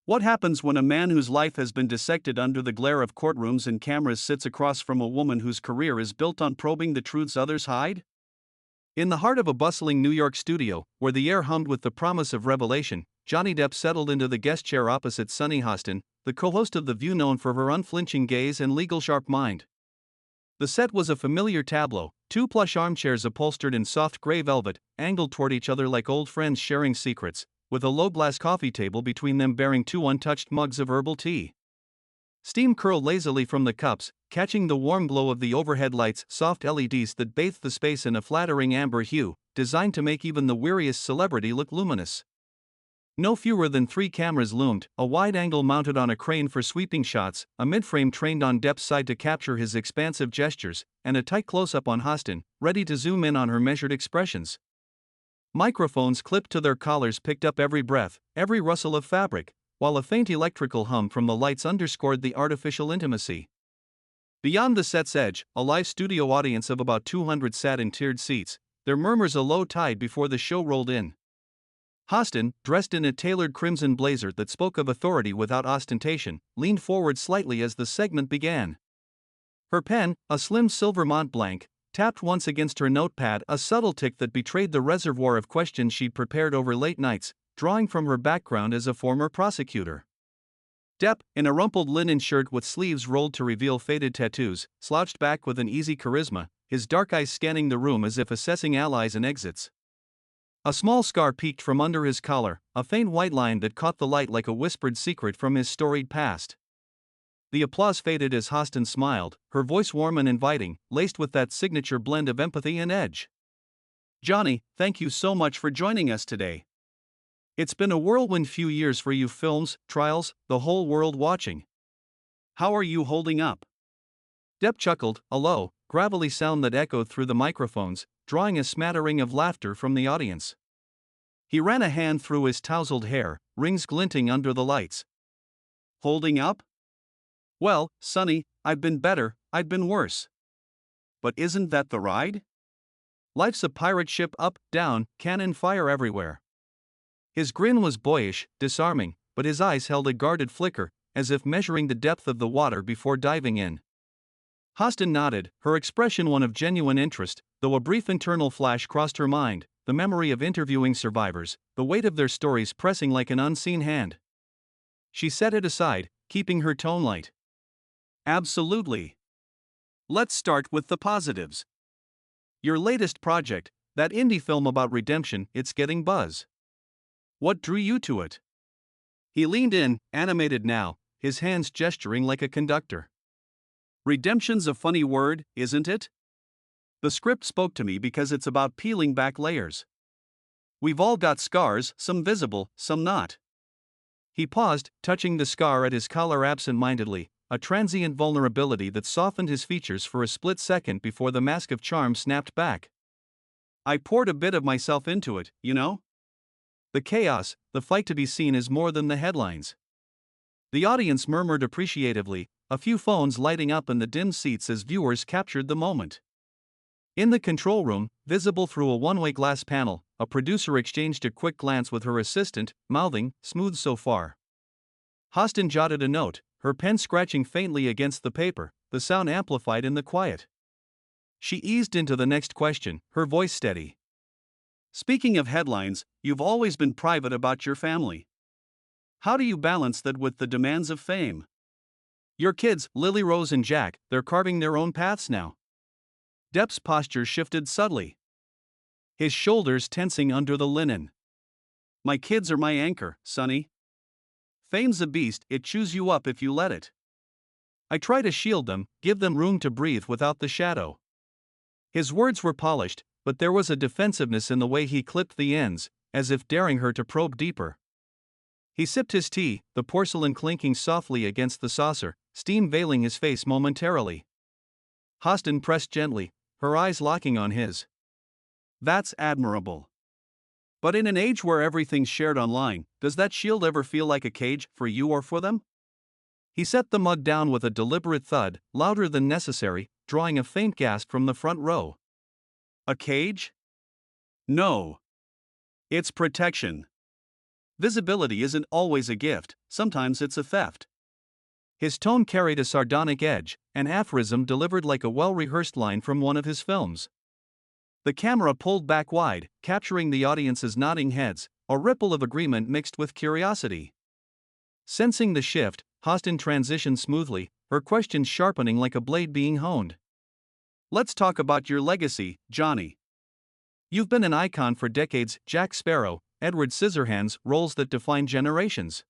What happens when a man whose life has been dissected under the glare of courtrooms and cameras sits across from a woman whose career is built on probing the truths others hide? In the heart of a bustling New York studio, where the air hummed with the promise of revelation, Johnny Depp settled into the guest chair opposite Sunny Hostin, the co-host of The View known for her unflinching gaze and legal sharp mind. The set was a familiar tableau, two plush armchairs upholstered in soft gray velvet, angled toward each other like old friends sharing secrets, with a low-glass coffee table between them bearing two untouched mugs of herbal tea. Steam curled lazily from the cups, catching the warm glow of the overhead lights, soft LEDs that bathed the space in a flattering amber hue, designed to make even the weariest celebrity look luminous. No fewer than 3 cameras loomed, a wide angle mounted on a crane for sweeping shots, a mid-frame trained on Depp's side to capture his expansive gestures, and a tight close-up on Hostin, ready to zoom in on her measured expressions. Microphones clipped to their collars picked up every breath, every rustle of fabric, while a faint electrical hum from the lights underscored the artificial intimacy. Beyond the set's edge, a live studio audience of about 200 sat in tiered seats, their murmurs a low tide before the show rolled in. Hostin, dressed in a tailored crimson blazer that spoke of authority without ostentation, leaned forward slightly as the segment began. Her pen, a slim silver Mont Blanc, tapped once against her notepad, a subtle tick that betrayed the reservoir of questions she'd prepared over late nights, drawing from her background as a former prosecutor. Depp, in a rumpled linen shirt with sleeves rolled to reveal faded tattoos, slouched back with an easy charisma, his dark eyes scanning the room as if assessing allies and exits. A small scar peeked from under his collar, a faint white line that caught the light like a whispered secret from his storied past. The applause faded as Hostin smiled, her voice warm and inviting, laced with that signature blend of empathy and edge. "Johnny, thank you so much for joining us today. It's been a whirlwind few years for you, films, trials, the whole world watching. How are you holding up?" Depp chuckled, a low, gravelly sound that echoed through the microphones, drawing a smattering of laughter from the audience. He ran a hand through his tousled hair, rings glinting under the lights. "Holding up? Well, Sonny, I've been better, I've been worse. But isn't that the ride? Life's a pirate ship, up, down, cannon fire everywhere." His grin was boyish, disarming, but his eyes held a guarded flicker, as if measuring the depth of the water before diving in. Hostin nodded, her expression one of genuine interest, though a brief internal flash crossed her mind, the memory of interviewing survivors, the weight of their stories pressing like an unseen hand. She set it aside, keeping her tone light. "Absolutely. Let's start with the positives. Your latest project, that indie film about redemption, it's getting buzz. What drew you to it?" He leaned in, animated now, his hands gesturing like a conductor. "Redemption's a funny word, isn't it? The script spoke to me because it's about peeling back layers. We've all got scars, some visible, some not." He paused, touching the scar at his collar absent-mindedly, a transient vulnerability that softened his features for a split second before the mask of charm snapped back. "I poured a bit of myself into it, you know? The chaos, the fight to be seen is more than the headlines." The audience murmured appreciatively, a few phones lighting up in the dim seats as viewers captured the moment. In the control room, visible through a one-way glass panel, a producer exchanged a quick glance with her assistant, mouthing, "Smooth so far." Hostin jotted a note, her pen scratching faintly against the paper, the sound amplified in the quiet. She eased into the next question, her voice steady. "Speaking of headlines, you've always been private about your family. How do you balance that with the demands of fame? Your kids, Lily Rose and Jack, they're carving their own paths now." Depp's posture shifted subtly, his shoulders tensing under the linen. "My kids are my anchor, Sonny. Fame's a beast, it chews you up if you let it. I try to shield them, give them room to breathe without the shadow." His words were polished, but there was a defensiveness in the way he clipped the ends, as if daring her to probe deeper. He sipped his tea, the porcelain clinking softly against the saucer, steam veiling his face momentarily. Hostin pressed gently, her eyes locking on his. "That's admirable. But in an age where everything's shared online, does that shield ever feel like a cage, for you or for them?" He set the mug down with a deliberate thud, louder than necessary, drawing a faint gasp from the front row. "A cage? No. It's protection. Visibility isn't always a gift, sometimes it's a theft. His tone carried a sardonic edge, an aphorism delivered like a well-rehearsed line from one of his films. The camera pulled back wide, capturing the audience's nodding heads, a ripple of agreement mixed with curiosity. Sensing the shift, Hostin transitioned smoothly, her questions sharpening like a blade being honed. Let's talk about your legacy, Johnny. You've been an icon for decades, Jack Sparrow, Edward Scissorhands, roles that define generations.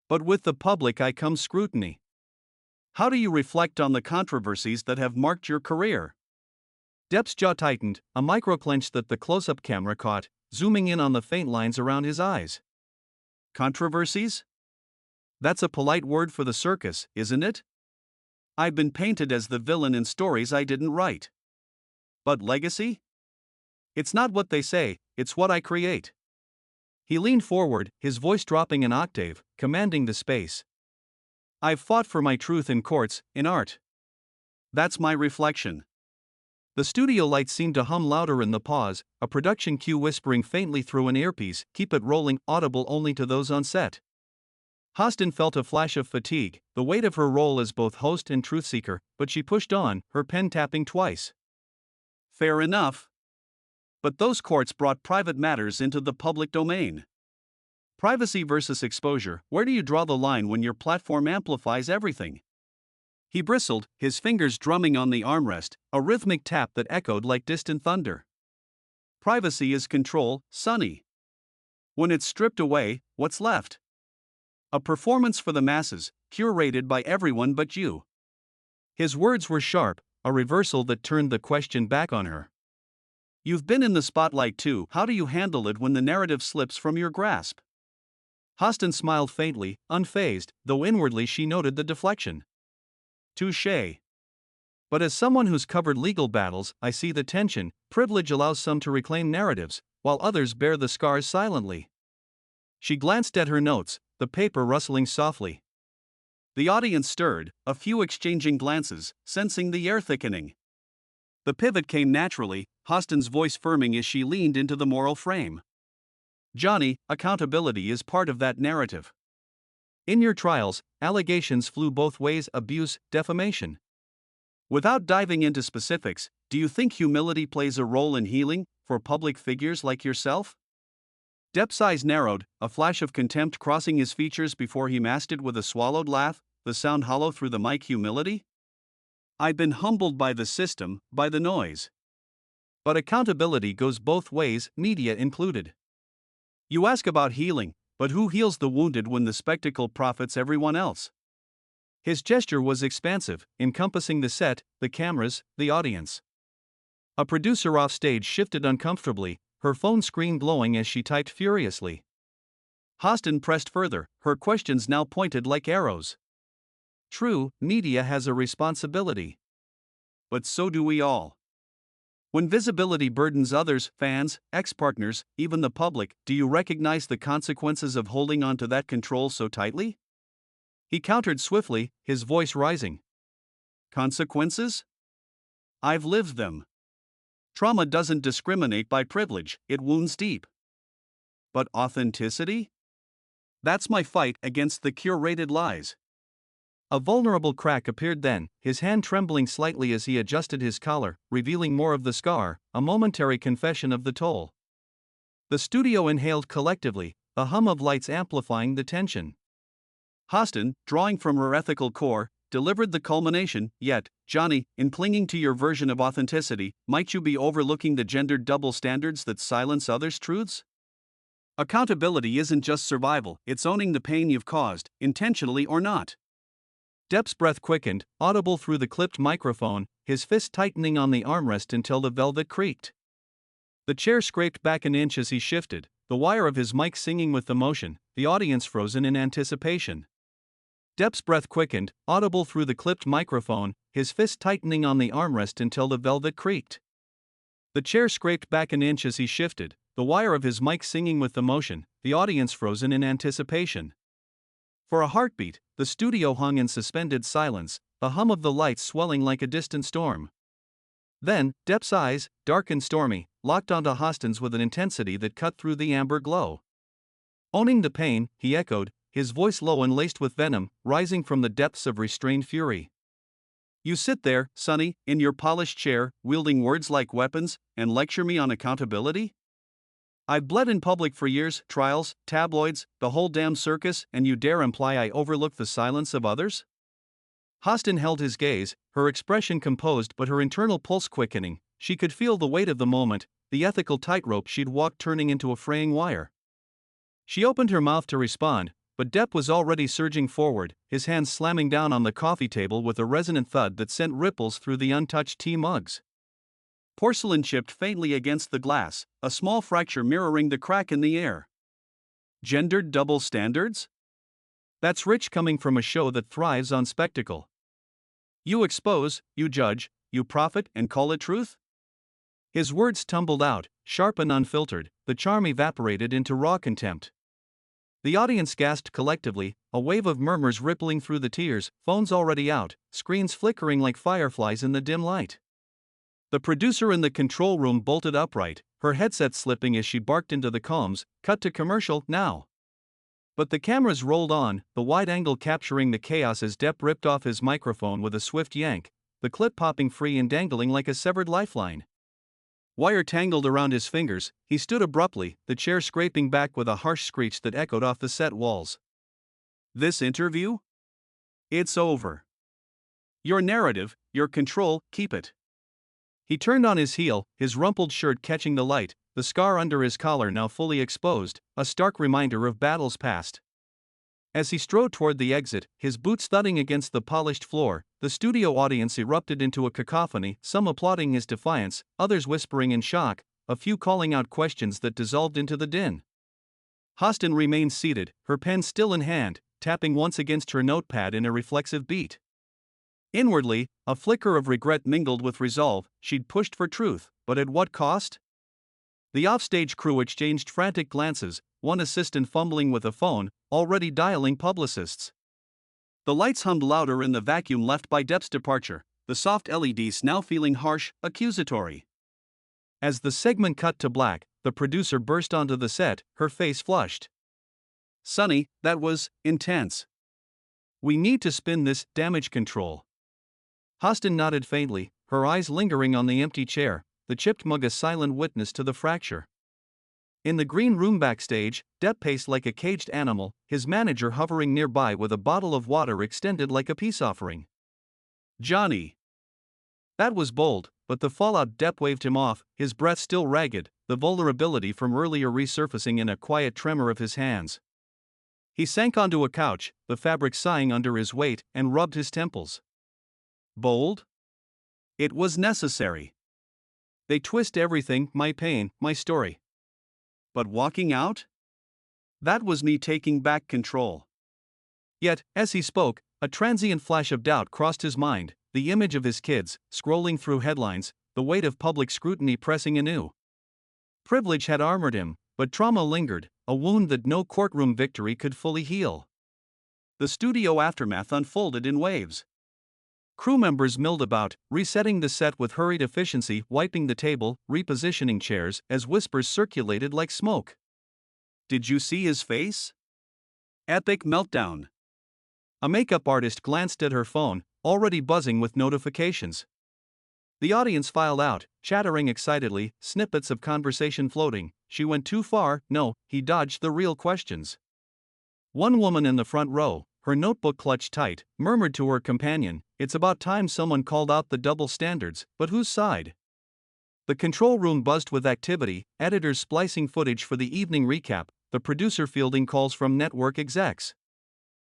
But with the public eye comes scrutiny. How do you reflect on the controversies that have marked your career? Depp's jaw tightened, a micro-clench that the close-up camera caught, zooming in on the faint lines around his eyes. Controversies? That's a polite word for the circus, isn't it? I've been painted as the villain in stories I didn't write. But legacy? It's not what they say, it's what I create. He leaned forward, his voice dropping an octave, commanding the space. I've fought for my truth in courts, in art. That's my reflection. The studio lights seemed to hum louder in the pause, a production cue whispering faintly through an earpiece, keep it rolling, audible only to those on set. Hostin felt a flash of fatigue, the weight of her role as both host and truth seeker, but she pushed on, her pen tapping twice. Fair enough. But those courts brought private matters into the public domain. Privacy versus exposure, where do you draw the line when your platform amplifies everything? He bristled, his fingers drumming on the armrest, a rhythmic tap that echoed like distant thunder. Privacy is control, Sonny. When it's stripped away, what's left? A performance for the masses, curated by everyone but you. His words were sharp, a reversal that turned the question back on her. You've been in the spotlight too, how do you handle it when the narrative slips from your grasp? Hostin smiled faintly, unfazed, though inwardly she noted the deflection. Touché. But as someone who's covered legal battles, I see the tension. Privilege allows some to reclaim narratives, while others bear the scars silently. She glanced at her notes, the paper rustling softly. The audience stirred, a few exchanging glances, sensing the air thickening. The pivot came naturally, Hostin's voice firming as she leaned into the moral frame. Johnny, accountability is part of that narrative. In your trials, allegations flew both ways: abuse, defamation. Without diving into specifics, do you think humility plays a role in healing, for public figures like yourself? Depp's eyes narrowed, a flash of contempt crossing his features before he masked it with a swallowed laugh, the sound hollow through the mic. Humility? I've been humbled by the system, by the noise. But accountability goes both ways, media included. You ask about healing, but who heals the wounded when the spectacle profits everyone else? His gesture was expansive, encompassing the set, the cameras, the audience. A producer offstage shifted uncomfortably, her phone screen glowing as she typed furiously. Hostin pressed further, her questions now pointed like arrows. True, media has a responsibility. But so do we all. When visibility burdens others, fans, ex-partners, even the public, do you recognize the consequences of holding on to that control so tightly? He countered swiftly, his voice rising. Consequences? I've lived them. Trauma doesn't discriminate by privilege, it wounds deep. But authenticity? That's my fight against the curated lies. A vulnerable crack appeared then, his hand trembling slightly as he adjusted his collar, revealing more of the scar, a momentary confession of the toll. The studio inhaled collectively, a hum of lights amplifying the tension. Hostin, drawing from her ethical core, delivered the culmination. Yet, Johnny, in clinging to your version of authenticity, might you be overlooking the gendered double standards that silence others' truths? Accountability isn't just survival, it's owning the pain you've caused, intentionally or not. Depp's breath quickened, audible through the clipped microphone, his fist tightening on the armrest until the velvet creaked. The chair scraped back an inch as he shifted, the wire of his mic singing with the motion, the audience frozen in anticipation. Depp's breath quickened, audible through the clipped microphone, his fist tightening on the armrest until the velvet creaked. The chair scraped back an inch as he shifted, the wire of his mic singing with the motion, the audience frozen in anticipation. For a heartbeat, the studio hung in suspended silence, the hum of the lights swelling like a distant storm. Then, Depp's eyes, dark and stormy, locked onto Hostin's with an intensity that cut through the amber glow. Owning the pain, he echoed, his voice low and laced with venom, rising from the depths of restrained fury. You sit there, Sonny, in your polished chair, wielding words like weapons, and lecture me on accountability? I've bled in public for years, trials, tabloids, the whole damn circus, and you dare imply I overlook the silence of others? Hostin held his gaze, her expression composed but her internal pulse quickening. She could feel the weight of the moment, the ethical tightrope she'd walked turning into a fraying wire. She opened her mouth to respond, but Depp was already surging forward, his hands slamming down on the coffee table with a resonant thud that sent ripples through the untouched tea mugs. Porcelain chipped faintly against the glass, a small fracture mirroring the crack in the air. Gendered double standards? That's rich coming from a show that thrives on spectacle. You expose, you judge, you profit and call it truth? His words tumbled out, sharp and unfiltered, the charm evaporated into raw contempt. The audience gasped collectively, a wave of murmurs rippling through the tiers, phones already out, screens flickering like fireflies in the dim light. The producer in the control room bolted upright, her headset slipping as she barked into the comms, "Cut to commercial, now." But the cameras rolled on, the wide angle capturing the chaos as Depp ripped off his microphone with a swift yank, the clip popping free and dangling like a severed lifeline. Wire tangled around his fingers, he stood abruptly, the chair scraping back with a harsh screech that echoed off the set walls. This interview? It's over. Your narrative, your control, keep it. He turned on his heel, his rumpled shirt catching the light, the scar under his collar now fully exposed, a stark reminder of battles past. As he strode toward the exit, his boots thudding against the polished floor, the studio audience erupted into a cacophony, some applauding his defiance, others whispering in shock, a few calling out questions that dissolved into the din. Hostin remained seated, her pen still in hand, tapping once against her notepad in a reflexive beat. Inwardly, a flicker of regret mingled with resolve. She'd pushed for truth, but at what cost? The offstage crew exchanged frantic glances, one assistant fumbling with a phone, already dialing publicists. The lights hummed louder in the vacuum left by Depp's departure, the soft LEDs now feeling harsh, accusatory. As the segment cut to black, the producer burst onto the set, her face flushed. "Sonny, that was intense. We need to spin this, damage control." Hostin nodded faintly, her eyes lingering on the empty chair, the chipped mug a silent witness to the fracture. In the green room backstage, Depp paced like a caged animal, his manager hovering nearby with a bottle of water extended like a peace offering. "Johnny." That was bold, but the fallout. Depp waved him off, his breath still ragged, the vulnerability from earlier resurfacing in a quiet tremor of his hands. He sank onto a couch, the fabric sighing under his weight, and rubbed his temples. Bold? It was necessary. They twist everything, my pain, my story. But walking out? That was me taking back control. Yet, as he spoke, a transient flash of doubt crossed his mind, the image of his kids, scrolling through headlines, the weight of public scrutiny pressing anew. Privilege had armored him, but trauma lingered, a wound that no courtroom victory could fully heal. The studio aftermath unfolded in waves. Crew members milled about, resetting the set with hurried efficiency, wiping the table, repositioning chairs, as whispers circulated like smoke. "Did you see his face? Epic meltdown." A makeup artist glanced at her phone, already buzzing with notifications. The audience filed out, chattering excitedly, snippets of conversation floating. "She went too far." "No," he dodged the real questions. One woman in the front row, her notebook clutched tight, murmured to her companion, "It's about time someone called out the double standards, but whose side?" The control room buzzed with activity, editors splicing footage for the evening recap, the producer fielding calls from network execs.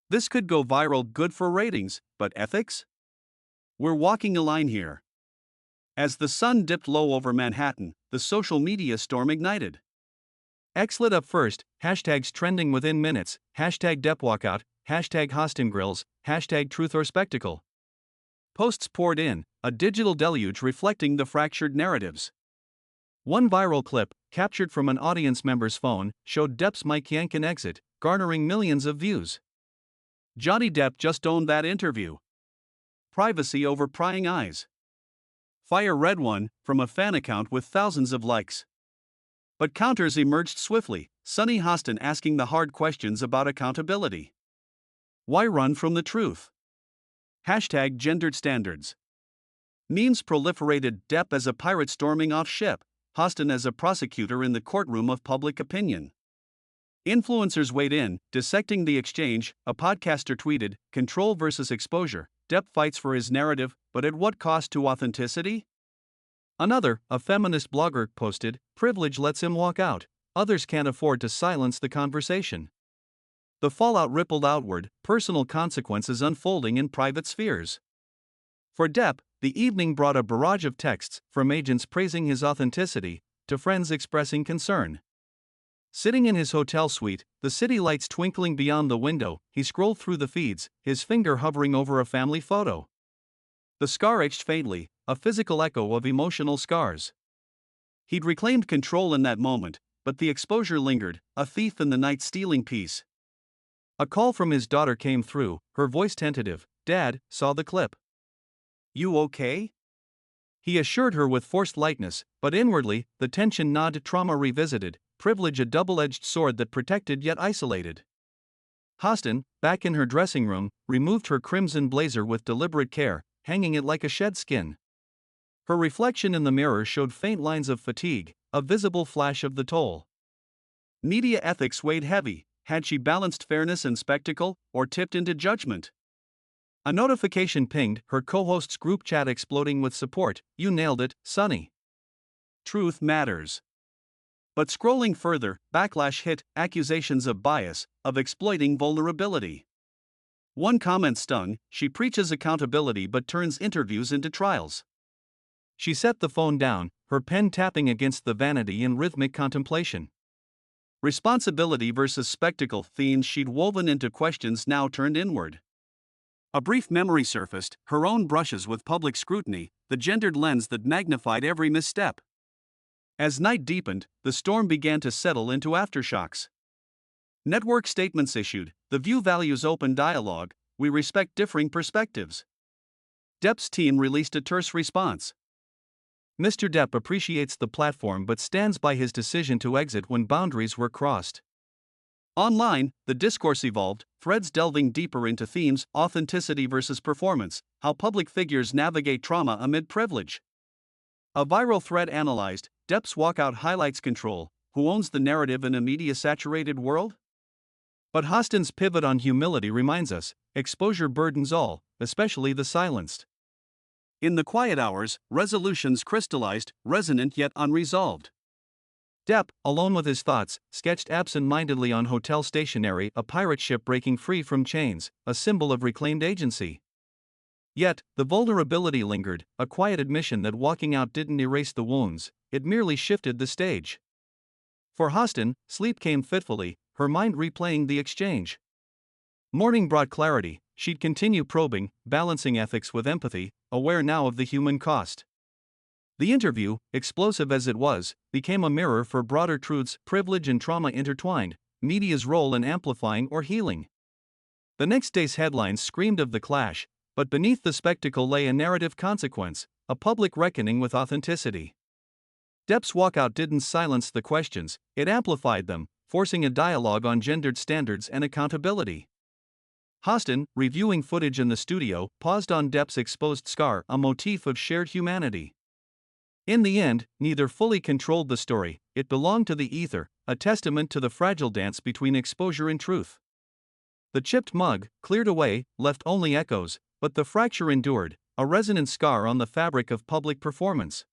This could go viral, good for ratings, but ethics? We're walking a line here. As the sun dipped low over Manhattan, the social media storm ignited. X lit up first, hashtags trending within minutes, hashtag Depp walkout, hashtag Hostin grills, hashtag truth or spectacle. Posts poured in, a digital deluge reflecting the fractured narratives. One viral clip, captured from an audience member's phone, showed Depp's mic yank and exit, garnering millions of views. Johnny Depp just owned that interview. Privacy over prying eyes. Fire Red One, from a fan account with thousands of likes. But counters emerged swiftly, Sunny Hostin asking the hard questions about accountability. Why run from the truth? Hashtag gendered standards. Memes proliferated, Depp as a pirate storming off ship, Hostin as a prosecutor in the courtroom of public opinion. Influencers weighed in, dissecting the exchange. A podcaster tweeted, "Control versus exposure. Depp fights for his narrative, but at what cost to authenticity?" Another, a feminist blogger, posted, "Privilege lets him walk out. Others can't afford to silence the conversation." The fallout rippled outward, personal consequences unfolding in private spheres. For Depp, the evening brought a barrage of texts, from agents praising his authenticity to friends expressing concern. Sitting in his hotel suite, the city lights twinkling beyond the window, he scrolled through the feeds, his finger hovering over a family photo. The scar etched faintly, a physical echo of emotional scars. He'd reclaimed control in that moment, but the exposure lingered, a thief in the night stealing peace. A call from his daughter came through, her voice tentative. "Dad, saw the clip. You okay?" He assured her with forced lightness, but inwardly, the tension gnawed, trauma revisited, privilege a double-edged sword that protected yet isolated. Hostin, back in her dressing room, removed her crimson blazer with deliberate care, hanging it like a shed skin. Her reflection in the mirror showed faint lines of fatigue, a visible flash of the toll. Media ethics weighed heavy. Had she balanced fairness and spectacle, or tipped into judgment? A notification pinged, her co-host's group chat exploding with support. "You nailed it, Sunny. Truth matters." But scrolling further, backlash hit, accusations of bias, of exploiting vulnerability. One comment stung, "She preaches accountability but turns interviews into trials." She set the phone down, her pen tapping against the vanity in rhythmic contemplation. Responsibility versus spectacle, themes she'd woven into questions now turned inward. A brief memory surfaced, her own brushes with public scrutiny, the gendered lens that magnified every misstep. As night deepened, the storm began to settle into aftershocks. Network statements issued, "The View values open dialogue, we respect differing perspectives." Depp's team released a terse response. "Mr. Depp appreciates the platform but stands by his decision to exit when boundaries were crossed." Online, the discourse evolved, threads delving deeper into themes, authenticity versus performance, how public figures navigate trauma amid privilege. A viral thread analyzed, Depp's walkout highlights control, who owns the narrative in a media-saturated world? But Hostin's pivot on humility reminds us, exposure burdens all, especially the silenced. In the quiet hours, resolutions crystallized, resonant yet unresolved. Depp, alone with his thoughts, sketched absent-mindedly on hotel stationery a pirate ship breaking free from chains, a symbol of reclaimed agency. Yet, the vulnerability lingered, a quiet admission that walking out didn't erase the wounds, it merely shifted the stage. For Hostin, sleep came fitfully, her mind replaying the exchange. Morning brought clarity, she'd continue probing, balancing ethics with empathy, aware now of the human cost. The interview, explosive as it was, became a mirror for broader truths, privilege and trauma intertwined, media's role in amplifying or healing. The next day's headlines screamed of the clash, but beneath the spectacle lay a narrative consequence, a public reckoning with authenticity. Depp's walkout didn't silence the questions, it amplified them, forcing a dialogue on gendered standards and accountability. Hostin, reviewing footage in the studio, paused on Depp's exposed scar, a motif of shared humanity. In the end, neither fully controlled the story, it belonged to the ether, a testament to the fragile dance between exposure and truth. The chipped mug, cleared away, left only echoes, but the fracture endured, a resonant scar on the fabric of public performance.